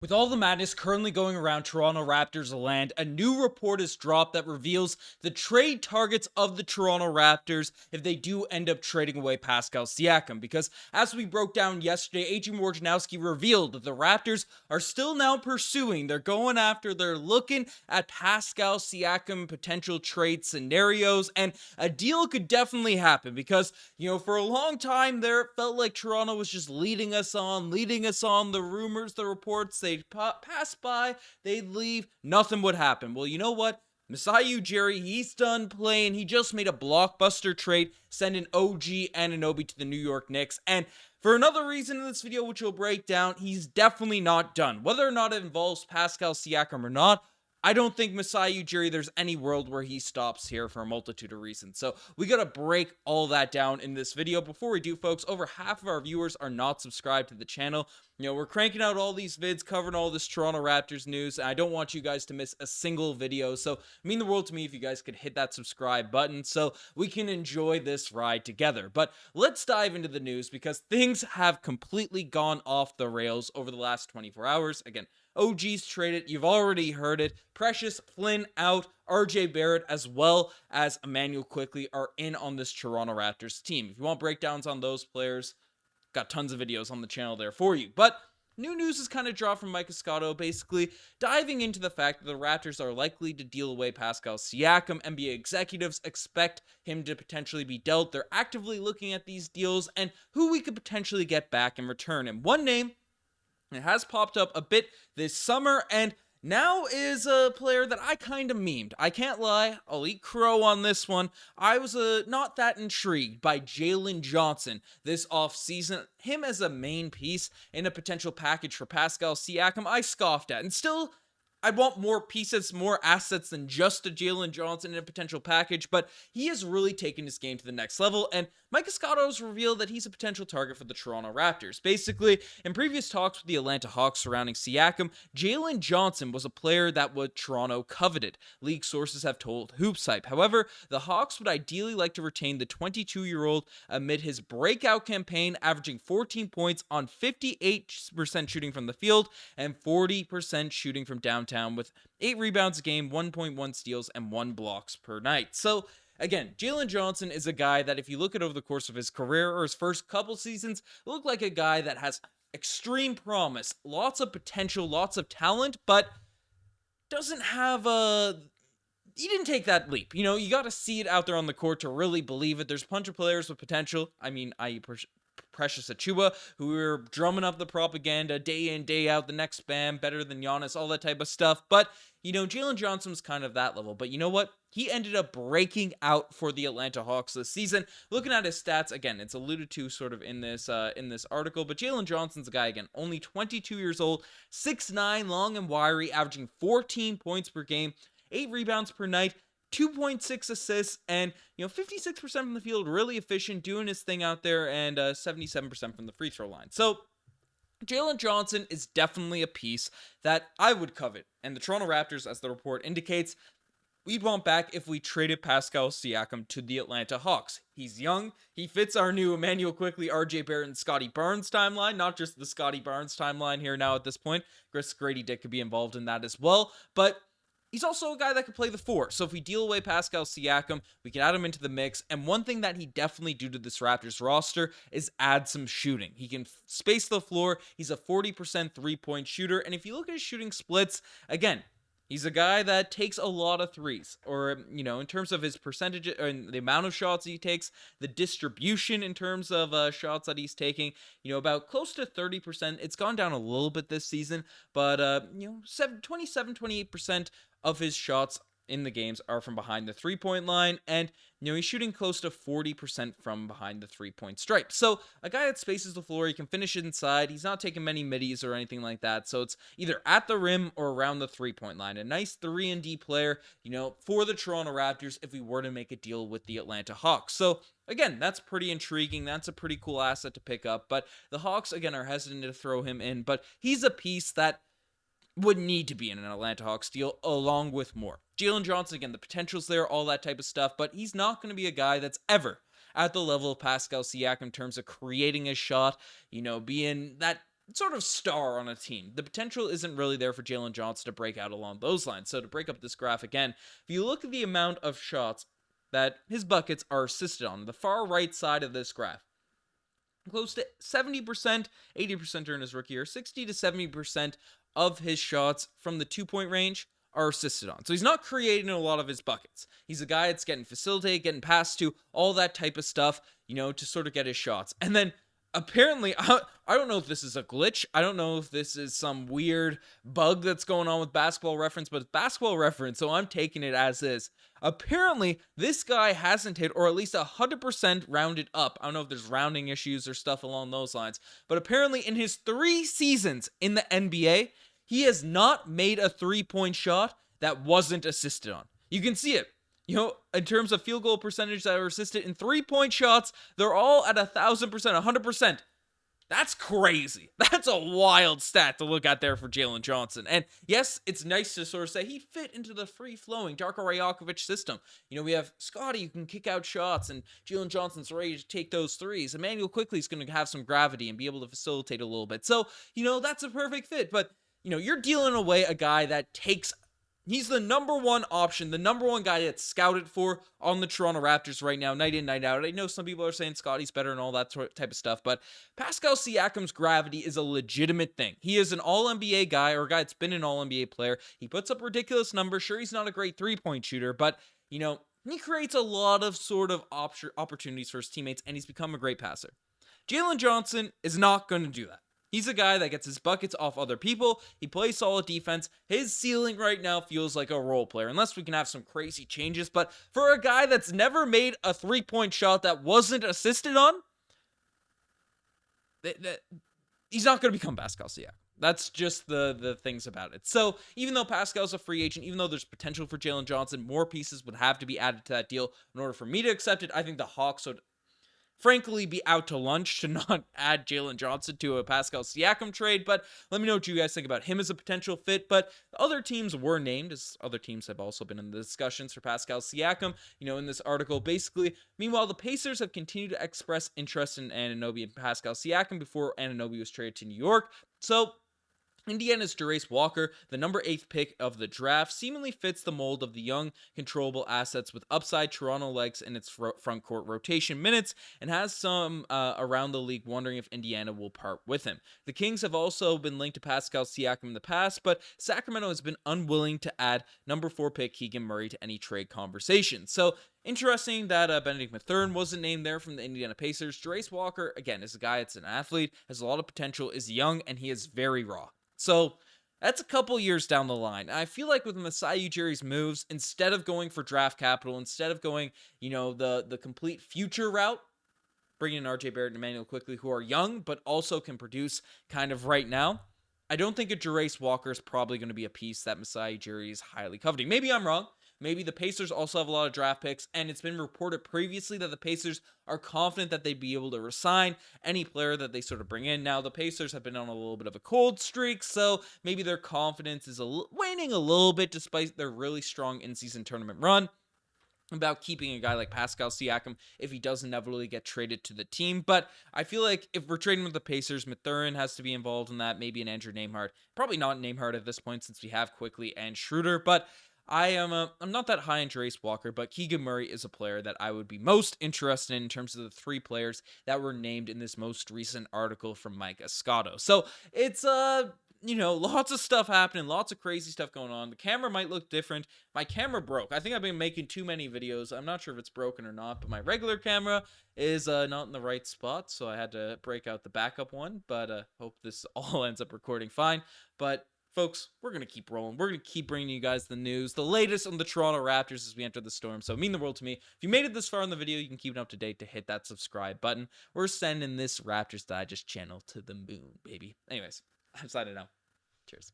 With all the madness currently going around Toronto Raptors land, a new report has dropped that reveals the trade targets of the Toronto Raptors if they do end up trading away Pascal Siakam. Because as we broke down yesterday, Adrian Wojnarowski revealed that the Raptors are still now pursuing, they're looking at Pascal Siakam potential trade scenarios, and a deal could definitely happen because, for a long time there, it felt like Toronto was just leading us on, the rumors, the reports. They'd pass by, they'd leave, nothing would happen. Well, you know what? Masai Ujiri, he's done playing. He just made a blockbuster trade, sending OG Anunoby to the New York Knicks. And for another reason in this video, which we'll break down, he's definitely not done. Whether or not it involves Pascal Siakam or not, I don't think Masai Ujiri, there's any world where he stops here for a multitude of reasons. So we got to break all that down in this video. Before we do, folks, over half of our viewers are not subscribed to the channel. We're cranking out all these vids covering all this Toronto Raptors news, and I don't want you guys to miss a single video. So it mean the world to me if you guys could hit that subscribe button so we can enjoy this ride together. But let's dive into the news because things have completely gone off the rails over the last 24 hours. Again, OG's traded, you've already heard it. Precious, Flynn out, RJ Barrett as well as Emmanuel Quickley are in on this Toronto Raptors team. If you want breakdowns on those players, got tons of videos on the channel there for you. But new news is kind of dropped from Mike Escato, basically diving into the fact that the Raptors are likely to deal away Pascal Siakam. NBA executives expect him to potentially be dealt. They're actively looking at these deals and who we could potentially get back in return. And one name, it has popped up a bit this summer, and now is a player that I kind of memed. I can't lie, I'll eat crow on this one. I was not that intrigued by Jaylen Johnson this offseason. Him as a main piece in a potential package for Pascal Siakam, I scoffed at. And still, I want more pieces, more assets than just a Jaylen Johnson in a potential package, but he has really taken his game to the next level, and Mike Escato has revealed that he's a potential target for the Toronto Raptors. Basically, in previous talks with the Atlanta Hawks surrounding Siakam, Jaylen Johnson was a player that what Toronto coveted. League sources have told HoopsHype. However, the Hawks would ideally like to retain the 22-year-old amid his breakout campaign, averaging 14 points on 58% shooting from the field and 40% shooting from downtown with 8 rebounds a game, 1.1 steals, and 1 blocks per night. So, again, Jaylen Johnson is a guy that if you look at over the course of his career or his first couple seasons, looked like a guy that has extreme promise, lots of potential, lots of talent, but doesn't have he didn't take that leap. You got to see it out there on the court to really believe it. There's a bunch of players with potential. I mean, Precious Achua, who were drumming up the propaganda day in, day out, the next Bam, better than Giannis, all that type of stuff. But, Jaylen Johnson was kind of that level. But you know what? He ended up breaking out for the Atlanta Hawks this season. Looking at his stats, again, it's alluded to sort of in this article, but Jaylen Johnson's a guy, again, only 22 years old, 6'9", long and wiry, averaging 14 points per game, 8 rebounds per night, 2.6 assists, and 56% from the field, really efficient, doing his thing out there, and 77% from the free throw line. So Jaylen Johnson is definitely a piece that I would covet, and the Toronto Raptors, as the report indicates, we'd want back if we traded Pascal Siakam to the Atlanta Hawks. He's young. He fits our new Emmanuel Quickley, RJ Barrett, and Scotty Barnes timeline, not just the Scotty Barnes timeline here now at this point. Chris Grady Dick could be involved in that as well, but he's also a guy that could play the 4. So if we deal away Pascal Siakam, we can add him into the mix. And one thing that he definitely do to this Raptors roster is add some shooting. He can space the floor. He's a 40% three-point shooter. And if you look at his shooting splits, again, he's a guy that takes a lot of threes, or, in terms of his percentage and the amount of shots he takes, the distribution in terms of shots that he's taking, about close to 30%. It's gone down a little bit this season, but, 28% of his shots in the games are from behind the three-point line, and he's shooting close to 40% from behind the three-point stripe. So a guy that spaces the floor, he can finish it inside. He's not taking many middies or anything like that. So it's either at the rim or around the three-point line. A nice 3-and-D player, for the Toronto Raptors if we were to make a deal with the Atlanta Hawks. So again, that's pretty intriguing. That's a pretty cool asset to pick up. But the Hawks, again, are hesitant to throw him in. But he's a piece that would need to be in an Atlanta Hawks deal along with more. Jaylen Johnson, again, the potential's there, all that type of stuff, but he's not going to be a guy that's ever at the level of Pascal Siakam in terms of creating a shot, being that sort of star on a team. The potential isn't really there for Jaylen Johnson to break out along those lines. So to break up this graph again, if you look at the amount of shots that his buckets are assisted on the far right side of this graph, close to 70%, 80% during his rookie year, 60 to 70% of his shots from the 2-point range are assisted on. So he's not creating a lot of his buckets. He's a guy that's getting facilitated, getting passed to, all that type of stuff, to sort of get his shots. And then apparently, I don't know if this is a glitch. I don't know if this is some weird bug that's going on with Basketball Reference, but it's Basketball Reference, so I'm taking it as is. Apparently, this guy hasn't hit, or at least 100% rounded up. I don't know if there's rounding issues or stuff along those lines, but apparently in his 3 seasons in the NBA, he has not made a 3-point shot that wasn't assisted on. You can see it. In terms of field goal percentage that are assisted in 3-point shots, they're all at 1,000%, 100%. That's crazy. That's a wild stat to look at there for Jaylen Johnson. And yes, it's nice to sort of say he fit into the free-flowing Darko Rajakovic system. We have Scottie who can kick out shots, and Jaylen Johnson's ready to take those threes. Emmanuel Quickley's going to have some gravity and be able to facilitate a little bit. So, that's a perfect fit. But, you're dealing away a guy that takes... He's the number one option, the number one guy that's scouted for on the Toronto Raptors right now, night in, night out. I know some people are saying Scottie's better and all that type of stuff, but Pascal Siakam's gravity is a legitimate thing. He is an all-NBA guy, or a guy that's been an all-NBA player. He puts up ridiculous numbers. Sure, he's not a great three-point shooter, but, he creates a lot of sort of opportunities for his teammates, and he's become a great passer. Jaylen Johnson is not going to do that. He's a guy that gets his buckets off other people. He plays solid defense. His ceiling right now feels like a role player, unless we can have some crazy changes. But for a guy that's never made a 3-point shot that wasn't assisted on, he's not going to become Pascal Siakam. That's just the things about it. So even though Pascal's a free agent, even though there's potential for Jaylen Johnson, more pieces would have to be added to that deal in order for me to accept it. I think the Hawks would frankly be out to lunch to not add Jaylen Johnson to a Pascal Siakam trade, but let me know what you guys think about him as a potential fit. But other teams were named, as other teams have also been in the discussions for Pascal Siakam, in this article. Basically, meanwhile, the Pacers have continued to express interest in Anunoby and Pascal Siakam before Anunoby was traded to New York. So Indiana's Jarace Walker, the number 8th pick of the draft, seemingly fits the mold of the young, controllable assets with upside Toronto legs in its front court rotation minutes, and has some around the league wondering if Indiana will part with him. The Kings have also been linked to Pascal Siakam in the past, but Sacramento has been unwilling to add number 4 pick Keegan Murray to any trade conversation. So interesting that Benedict Mathurin wasn't named there from the Indiana Pacers. Jarace Walker, again, is a guy that's an athlete, has a lot of potential, is young, and he is very raw. So that's a couple years down the line. I feel like with Masai Ujiri's moves, instead of going for draft capital, instead of going, the complete future route, bringing in RJ Barrett and Emmanuel Quickley, who are young, but also can produce kind of right now, I don't think a Jarace Walker is probably going to be a piece that Masai Ujiri is highly coveting. Maybe I'm wrong. Maybe the Pacers also have a lot of draft picks, and it's been reported previously that the Pacers are confident that they'd be able to resign any player that they sort of bring in. Now, the Pacers have been on a little bit of a cold streak, so maybe their confidence is waning a little bit despite their really strong in-season tournament run about keeping a guy like Pascal Siakam if he does inevitably get traded to the team. But I feel like if we're trading with the Pacers, Mathurin has to be involved in that, maybe an Andrew Nembhard. Probably not Nembhard at this point since we have Quickley and Schroeder, but I'm not that high on Jarace Walker, but Keegan Murray is a player that I would be most interested in terms of the 3 players that were named in this most recent article from Mike Escato. So it's lots of stuff happening, lots of crazy stuff going on. The camera might look different. My camera broke. I think I've been making too many videos. I'm not sure if it's broken or not, but my regular camera is not in the right spot, so I had to break out the backup one, but hope this all ends up recording fine. But folks, we're going to keep rolling. We're going to keep bringing you guys the news, the latest on the Toronto Raptors as we enter the storm. So it means the world to me. If you made it this far in the video, you can keep it up to date to hit that subscribe button. We're sending this Raptors Digest channel to the moon, baby. Anyways, I'm signing out. Cheers.